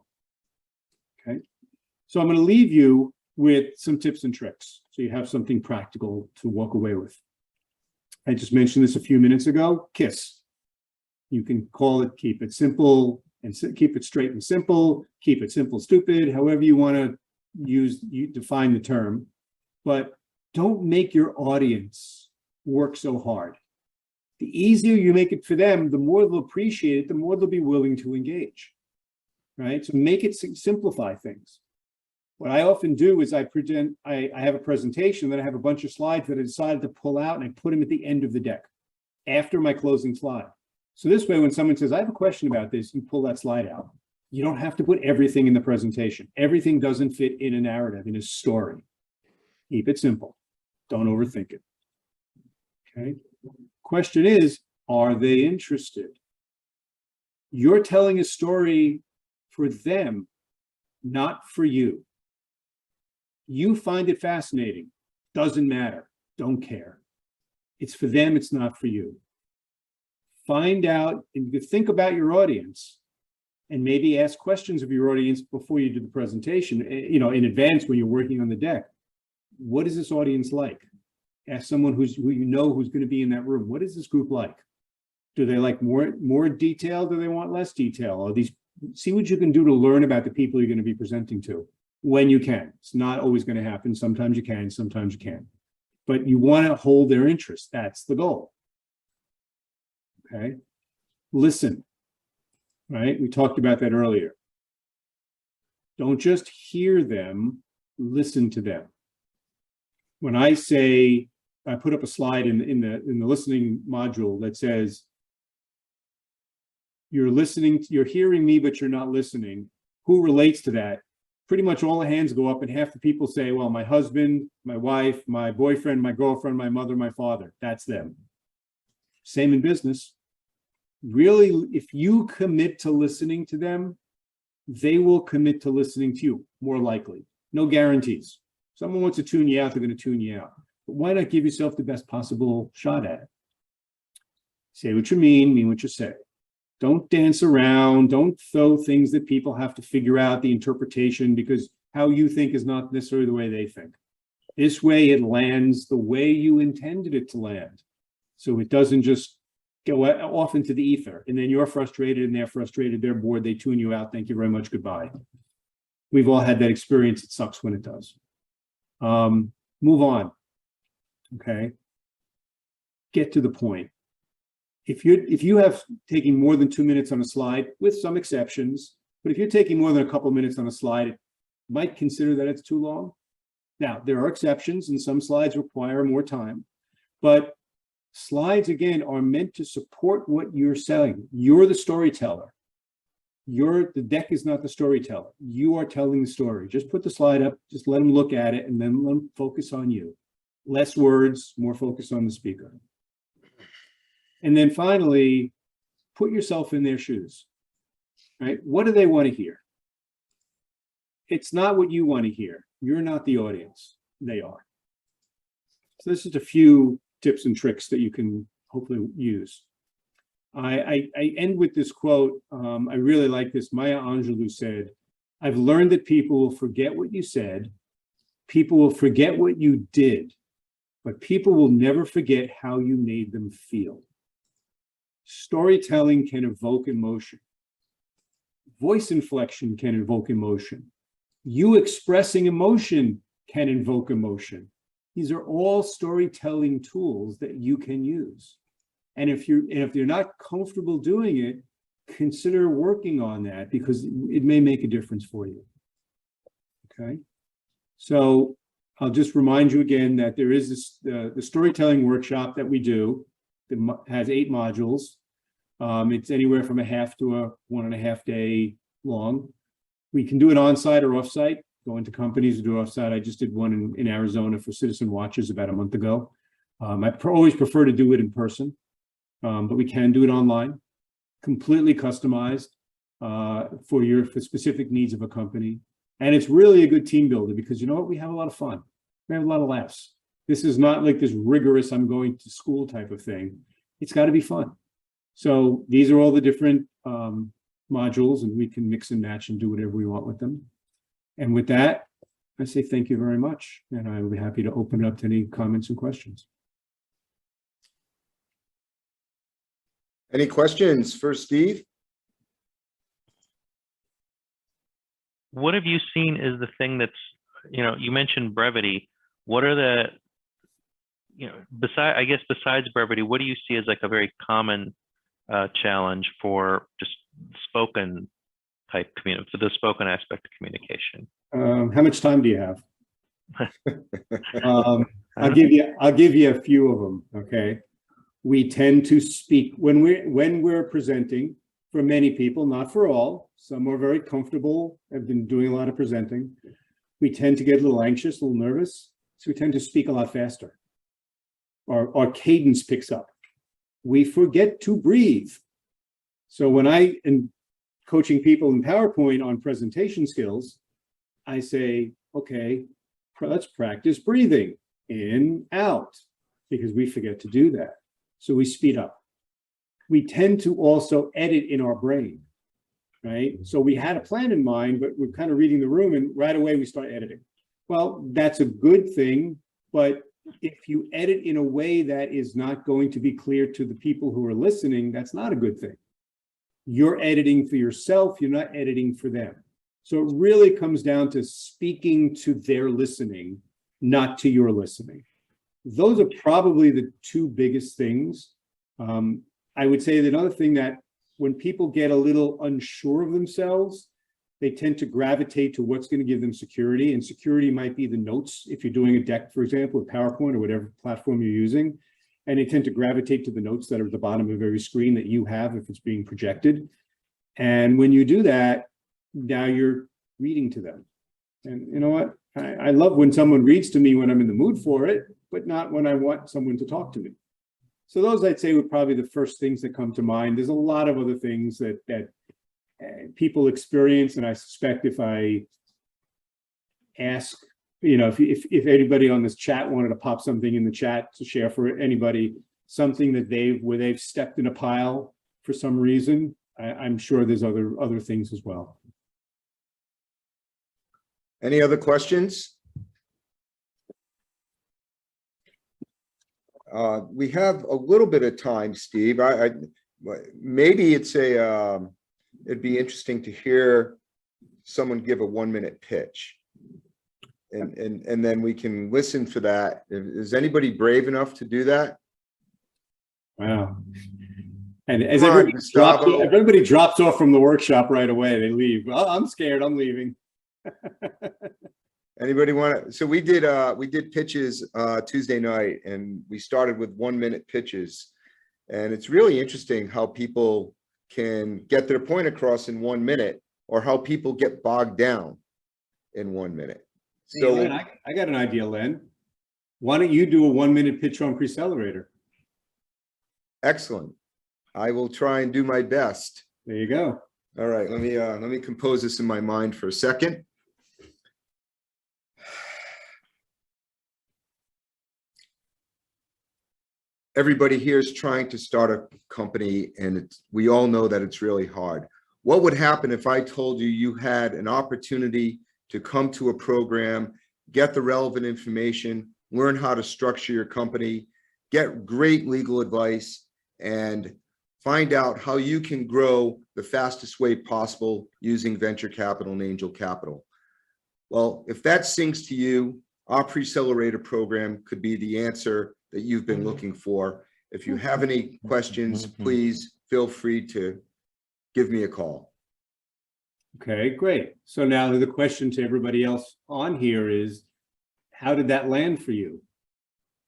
Okay, so I'm going to leave you with some tips and tricks so you have something practical to walk away with. I just mentioned this a few minutes ago. KISS. You can call it, keep it simple and keep it straight and simple, keep it simple, stupid, however you want to define the term, but don't make your audience work so hard. The easier you make it for them, the more they'll appreciate it, the more they'll be willing to engage, right? So make it simplify things. What I often do is I have a presentation, then I have a bunch of slides that I decided to pull out and I put them at the end of the deck after my closing slide. So this way, when someone says, I have a question about this, you pull that slide out. You don't have to put everything in the presentation. Everything doesn't fit in a narrative, in a story. Keep it simple. Don't overthink it. Okay. Question is, are they interested? You're telling a story for them, not for you. You find it fascinating. Doesn't matter. Don't care. It's for them. It's not for you. Find out and think about your audience and maybe ask questions of your audience before you do the presentation, in advance when you're working on the deck. What is this audience like? Ask someone who you know who's going to be in that room. What is this group like? Do they like more detail? Do they want less detail? Or see what you can do to learn about the people you're going to be presenting to when you can. It's not always going to happen. Sometimes you can, sometimes you can't. But you want to hold their interest. That's the goal. Okay. Listen, right? We talked about that earlier. Don't just hear them, listen to them. When I say, I put up a slide in the listening module that says, you're hearing me, but you're not listening. Who relates to that? Pretty much all the hands go up and half the people say, well, my husband, my wife, my boyfriend, my girlfriend, my mother, my father. That's them. Same in business. Really, if you commit to listening to them, they will commit to listening to you, more likely. No guarantees. Someone wants to tune you out, they're going to tune you out. But why not give yourself the best possible shot at it? Say what you mean what you say. Don't dance around. Don't throw things that people have to figure out the interpretation because how you think is not necessarily the way they think. This way it lands the way you intended it to land. So it doesn't just go off into the ether and then you're frustrated and they're frustrated, they're bored, they tune you out. Thank you very much. Goodbye. We've all had that experience. It sucks when it does. Move on. Okay. Get to the point. If you have taking more than 2 minutes on a slide, with some exceptions, but if you're taking more than a couple minutes on a slide, it might consider that it's too long. Now, there are exceptions and some slides require more time, but slides, again, are meant to support what you're selling. You're the storyteller. The deck is not the storyteller. You are telling the story. Just put the slide up, just let them look at it, and then let them focus on you. Less words, more focus on the speaker. And then finally, put yourself in their shoes, right? What do they want to hear? It's not what you want to hear. You're not the audience. They are. So this is a few tips and tricks that you can hopefully use. I end with this quote. I really like this. Maya Angelou said, I've learned that people will forget what you said. People will forget what you did, but people will never forget how you made them feel. Storytelling can evoke emotion. Voice inflection can evoke emotion. You expressing emotion can invoke emotion. These are all storytelling tools that you can use. And if you're not comfortable doing it, consider working on that, because it may make a difference for you. Okay. So I'll just remind you again that there is this, the storytelling workshop that we do that has 8 modules. It's anywhere from a half to a 1.5 day long. We can do it on-site or off-site, go into companies to do off-site. I just did one in Arizona for Citizen Watches about a month ago. I always prefer to do it in person, but we can do it online, completely customized for specific needs of a company. And it's really a good team builder, because you know what? We have a lot of fun. We have a lot of laughs. This is not like this rigorous, I'm going to school type of thing. It's got to be fun. So these are all the different modules, and we can mix and match and do whatever we want with them. And with that, I say thank you very much. And I will be happy to open it up to any comments and questions. Any questions for Steve? What have you seen is the thing that's, you mentioned brevity. What are the, besides brevity, what do you see as like a very common challenge for just spoken type community, for the spoken aspect of communication? How much time do you have? I'll give you a few of them. Okay. We tend to speak when we're presenting, for many people, not for all. Some are very comfortable, have been doing a lot of presenting. We tend to get a little anxious, a little nervous. So we tend to speak a lot faster. Our cadence picks up. We forget to breathe. So when I am coaching people in PowerPoint on presentation skills, I say, okay, let's practice breathing in, out, because we forget to do that. So we speed up. We tend to also edit in our brain, right? So we had a plan in mind, but we're kind of reading the room, and right away we start editing. Well, that's a good thing, but if you edit in a way that is not going to be clear to the people who are listening, that's not a good thing. You're editing for yourself, you're not editing for them. So it really comes down to speaking to their listening, not to your listening. Those are probably the 2 biggest things. I would say that another thing, that when people get a little unsure of themselves, they tend to gravitate to what's going to give them security. And security might be the notes, if you're doing a deck, for example, with PowerPoint or whatever platform you're using. And they tend to gravitate to the notes that are at the bottom of every screen that you have if it's being projected. And when you do that, now you're reading to them. And you know what? I love when someone reads to me when I'm in the mood for it, but not when I want someone to talk to me. So those, I'd say, would probably the first things that come to mind. There's a lot of other things that people experience, and I suspect if I ask, if anybody on this chat wanted to pop something in the chat to share for anybody, something that where they've stepped in a pile for some reason, I'm sure there's other things as well. Any other questions? We have a little bit of time, Steve. Maybe it'd be interesting to hear someone give a 1-minute pitch, and then we can listen for that. Is anybody brave enough to do that? Wow. And as everybody drops off from the workshop right away, they leave. Well, I'm scared, I'm leaving. Anybody want to? So we did pitches Tuesday night, and we started with 1-minute pitches, and it's really interesting how people can get their point across in 1 minute, or how people get bogged down in 1 minute. So hey, Len, I got an idea, Len. Why don't you do a 1-minute pitch on Preccelerator? Excellent. I will try and do my best. There you go. All right, let me compose this in my mind for a second. Everybody here is trying to start a company, and we all know that it's really hard. What would happen if I told you you had an opportunity to come to a program, get the relevant information, learn how to structure your company, get great legal advice, and find out how you can grow the fastest way possible using venture capital and angel capital? Well, if that sinks to you, our Preccelerator program could be the answer that you've been looking for. If you have any questions, please feel free to give me a call. Okay, great. So now the question to everybody else on here is, how did that land for you?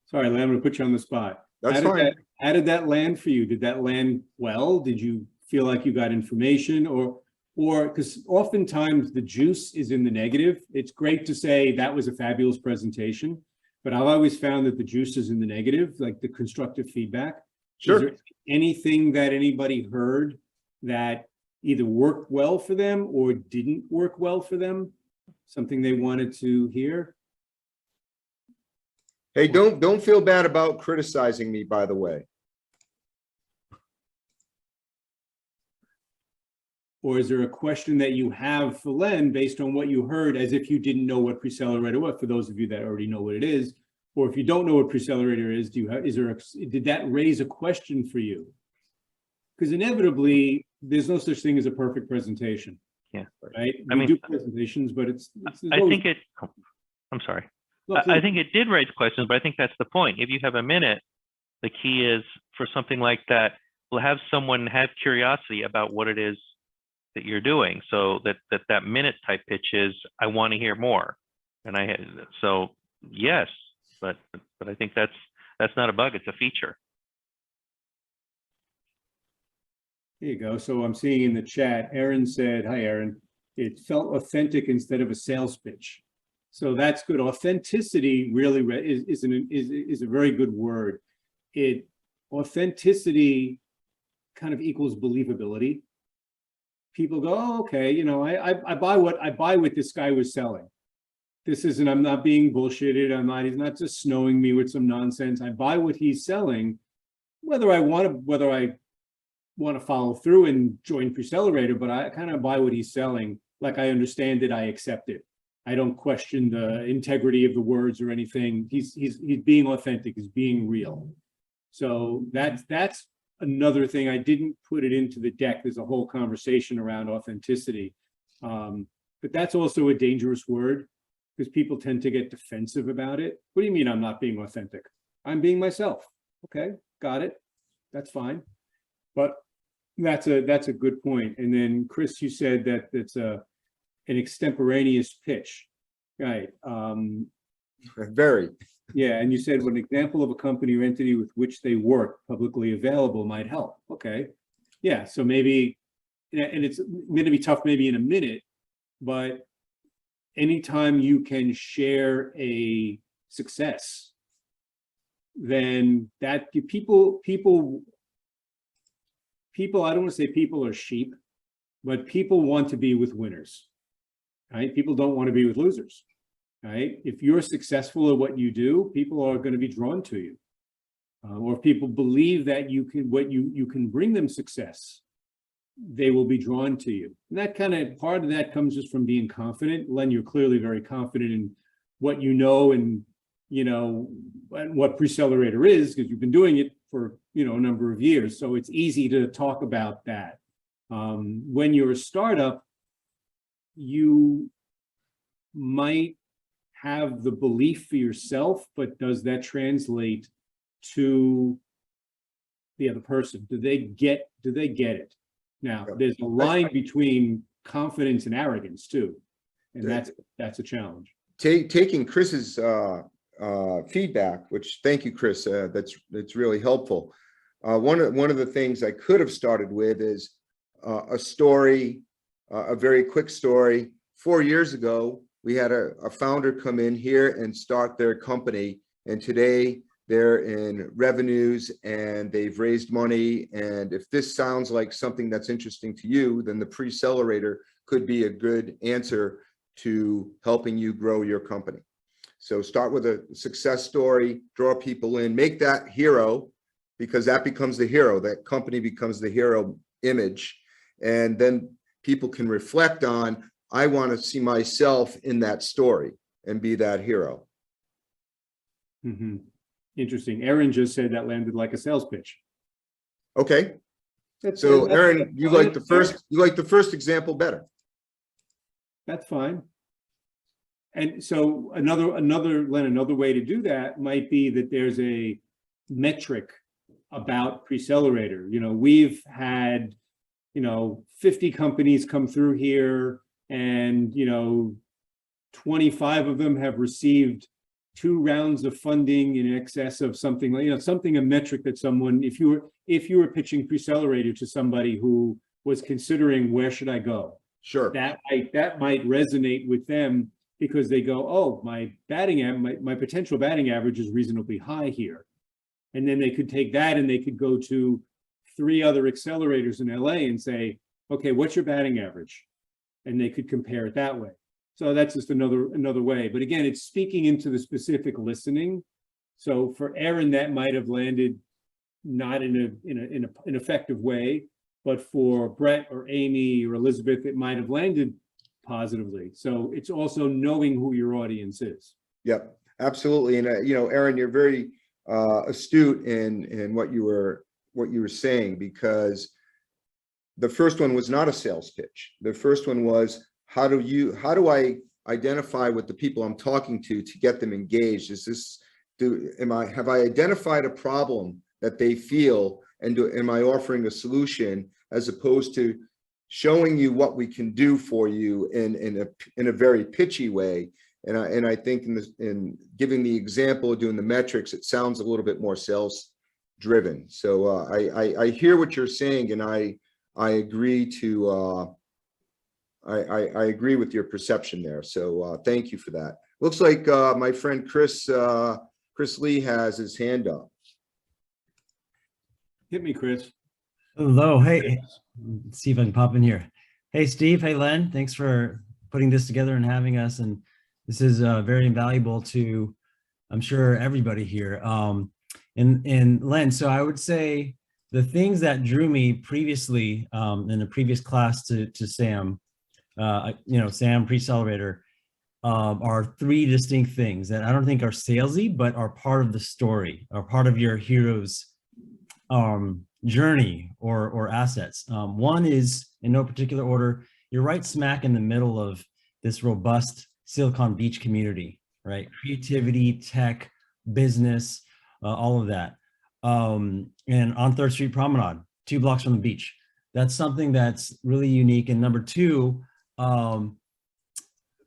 Sorry, Len, I'm going to put you on the spot. That's fine. How did that land for you? Did that land well? Did you feel like you got information, or because oftentimes the juice is in the negative? It's great to say that was a fabulous presentation, but I've always found that the juice is in the negative, like the constructive feedback. Sure. Is there anything that anybody heard that either worked well for them or didn't work well for them? Something they wanted to hear? Hey, don't feel bad about criticizing me, by the way. Or is there a question that you have for Len based on what you heard, as if you didn't know what Preccelerator was, for those of you that already know what it is? Or if you don't know what Preccelerator is, did that raise a question for you? Because inevitably, there's no such thing as a perfect presentation. Yeah. Right? I mean, we do presentations, but I think it, I'm sorry. I think it did raise questions, but I think that's the point. If you have a minute, the key is for something like that, we'll have someone have curiosity about what it is that you're doing, so that minute type pitch is, I want to hear more. And so yes, but I think that's not a bug, it's a feature. There you go. So I'm seeing in the chat, Aaron said, hi, Aaron, it felt authentic instead of a sales pitch. So that's good. Authenticity really is a very good word. Authenticity kind of equals believability. People go, oh, okay, you know, I buy what this guy was selling. This isn't, I'm not being bullshitted. He's not just snowing me with some nonsense. I buy what he's selling, whether I want to follow through and join Preccelerator, but I kind of buy what he's selling. Like I understand it, I accept it. I don't question the integrity of the words or anything. He's being authentic, he's being real. So that's another thing. I didn't put it into the deck. There's a whole conversation around authenticity. But that's also a dangerous word because people tend to get defensive about it. What do you mean I'm not being authentic? I'm being myself. Okay, got it. That's fine. But that's a good point. And then Chris, you said that it's an extemporaneous pitch, right? Very. Yeah, and you said an example of a company or entity with which they work publicly available might help. Okay, yeah, so maybe, and it's going to be tough maybe in a minute, but anytime you can share a success, then that people, I don't want to say people are sheep, but people want to be with winners, right? People don't want to be with losers. Right? If you're successful at what you do, people are going to be drawn to you. Or if people believe that you can bring them success, they will be drawn to you. And that kind of part of that comes just from being confident. Len, you're clearly very confident in what you know and what Preccelerator is, because you've been doing it for a number of years. So it's easy to talk about that. When you're a startup, you might have the belief for yourself, but does that translate to the other person? Do they get it? Now, there's a line between confidence and arrogance too, and that's a challenge. Taking Chris's feedback, which thank you, Chris. That's really helpful. One of the things I could have started with is a story, a very quick story. 4 years ago, we had a founder come in here and start their company, and today they're in revenues and they've raised money. And if this sounds like something that's interesting to you, then the Preccelerator could be a good answer to helping you grow your company. So start with a success story, draw people in, make that hero, because that becomes the hero. That company becomes the hero image. And then people can reflect on, I want to see myself in that story and be that hero. Mm-hmm. Interesting. Aaron just said that landed like a sales pitch. Okay. So Aaron, you like the first example better. That's fine. And so another way to do that might be that there's a metric about Preccelerator. We've had, 50 companies come through here, and 25 of them have received 2 rounds of funding in excess of something like, a metric that someone, if you were pitching Preccelerator to somebody who was considering, where should I go? Sure. That might resonate with them, because they go, oh, my potential batting average is reasonably high here. And then they could take that and they could go to 3 other accelerators in LA and say, okay, what's your batting average? And they could compare it that way. So that's just another way. But again, it's speaking into the specific listening. So for Aaron, that might have landed not in an effective way, but for Brett or Amy or Elizabeth, it might have landed positively. So it's also knowing who your audience is. Yep, absolutely. And Aaron, you're very astute in what you were saying, because the first one was not a sales pitch. The first one was, how do I identify with the people I'm talking to get them engaged? Have I identified a problem that they feel, and am I offering a solution, as opposed to showing you what we can do for you in a very pitchy way? And I think in giving the example of doing the metrics, it sounds a little bit more sales driven. So I hear what you're saying, and I agree to I agree with your perception there. So thank you for that. Looks like my friend Chris Lee has his hand up. Hit me, Chris. Hello. Hey, see if I can pop in here. Hey, Steve. Hey, Len. Thanks for putting this together and having us. And this is very invaluable to, I'm sure, everybody here. And Len, so I would say the things that drew me previously in the previous class to Sam, Sam Preccelerator, are 3 distinct things that I don't think are salesy, but are part of the story, are part of your hero's journey or assets. One is, in no particular order, you're right smack in the middle of this robust Silicon Beach community, right? Creativity, tech, business, all of that. And on 3rd Street Promenade, 2 blocks from the beach. That's something that's really unique. And number 2,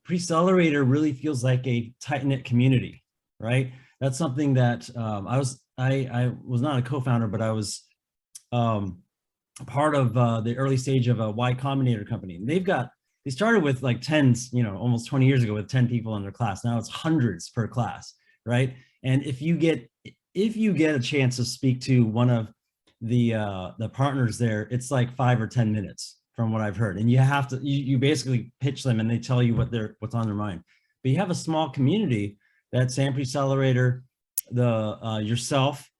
Preccelerator really feels like a tight-knit community, right? That's something that I was not a co-founder, but I was part of the early stage of a Y Combinator company. And they started with like 10s, almost 20 years ago, with 10 people in their class. Now it's hundreds per class, right? And if you get a chance to speak to one of the partners there, it's like 5 or 10 minutes from what I've heard. And you have to, you basically pitch them and they tell you what's on their mind. But you have a small community that Sam Preccelerator, yourself,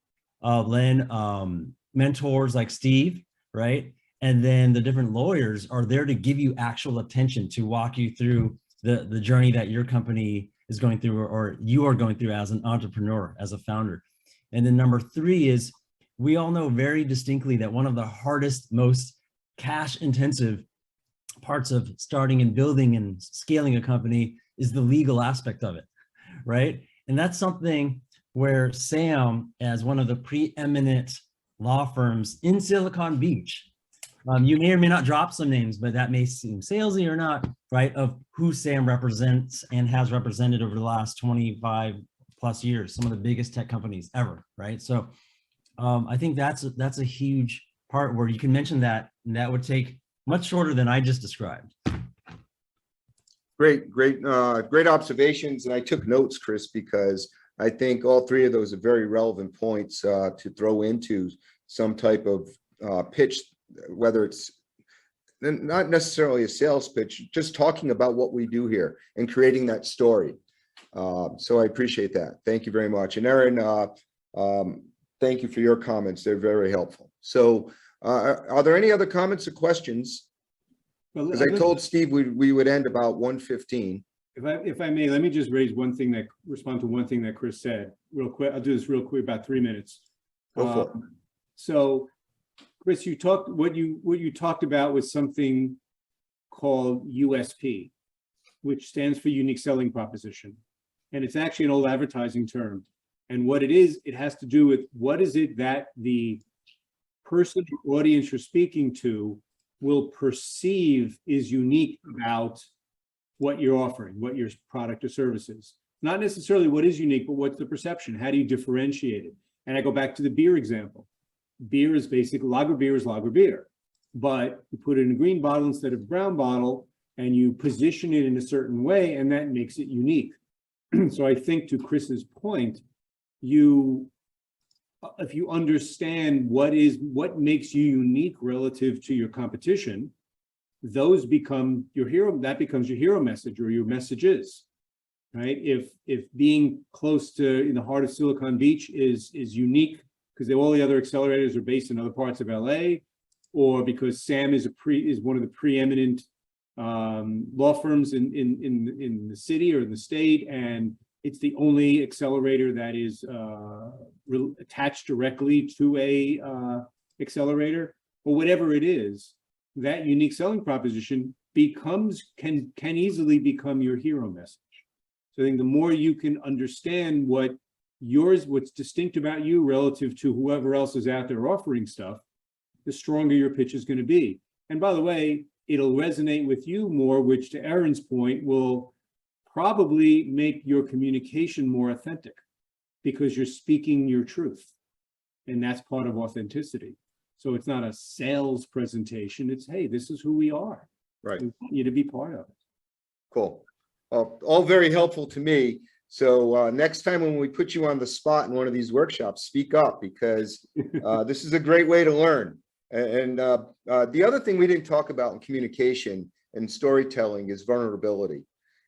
Len, mentors like Steve, right? And then the different lawyers are there to give you actual attention, to walk you through the journey that your company is going through, or you are going through as an entrepreneur, as a founder. And then number 3 is, we all know very distinctly that one of the hardest, most cash intensive parts of starting and building and scaling a company is the legal aspect of it, right? And that's something where Sam, as one of the preeminent law firms in Silicon Beach, you may or may not drop some names, but that may seem salesy or not, right? Of who Sam represents and has represented over the last 25 plus years, some of the biggest tech companies ever, right? So I think that's a huge part where you can mention that, and that would take much shorter than I just described. Great observations. And I took notes, Chris, because I think all 3 of those are very relevant points to throw into some type of pitch, whether it's not necessarily a sales pitch, just talking about what we do here and creating that story. So I appreciate that. Thank you very much. And Aaron, thank you for your comments. They're very helpful. So are there any other comments or questions? Because I told Steve we would end about 1:15. If I may, let me just respond to one thing that Chris said real quick. I'll do this real quick, about 3 minutes. Go for it. So Chris, what you talked about was something called USP, which stands for unique selling proposition. And it's actually an old advertising term. And what it is, it has to do with what is it that the person or audience you're speaking to will perceive is unique about what you're offering, what your product or service is. Not necessarily what is unique, but what's the perception? How do you differentiate it? And I go back to the beer example. Beer is basically, lager beer is lager beer, but you put it in a green bottle instead of a brown bottle, and you position it in a certain way, and that makes it unique. So I think, to Chris's point, if you understand what makes you unique relative to your competition, those become your hero. That becomes your hero message, or your messages, right? If being close to in the heart of Silicon Beach is unique because all the other accelerators are based in other parts of LA, or because Sam is one of the preeminent law firms in the city or in the state, and it's the only accelerator that is attached directly to a accelerator, or whatever it is, that unique selling proposition can easily become your hero message. So I think the more you can understand what's distinct about you relative to whoever else is out there offering stuff, the stronger your pitch is going to be. And by the way, it'll resonate with you more, which, to Aaron's point, will probably make your communication more authentic because you're speaking your truth. And that's part of authenticity. So it's not a sales presentation. It's, hey, this is who we are. Right. We want you to be part of it. Cool. All very helpful to me. So next time when we put you on the spot in one of these workshops, speak up, because this is a great way to learn. And the other thing we didn't talk about in communication and storytelling is vulnerability,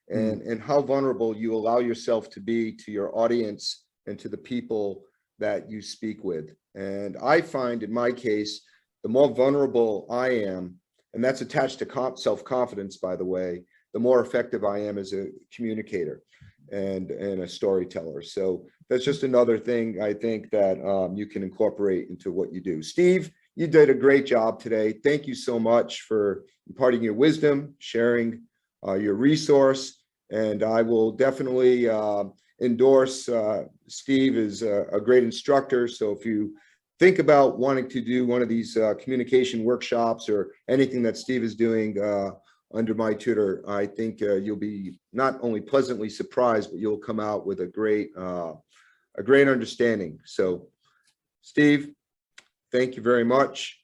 and how vulnerable you allow yourself to be to your audience and to the people that you speak with. And I find in my case, the more vulnerable I am, and that's attached to self-confidence, by the way, the more effective I am as a communicator and a storyteller. So that's just another thing I think that you can incorporate into what you do. Steve, you did a great job today. Thank you so much for imparting your wisdom, sharing your resource, and I will definitely endorse Steve as a great instructor. So if you think about wanting to do one of these communication workshops or anything that Steve is doing under my tutor, I think you'll be not only pleasantly surprised, but you'll come out with a great understanding. So Steve, thank you very much.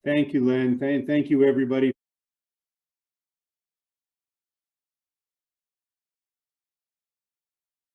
Thank you, Len. Thank you, everybody.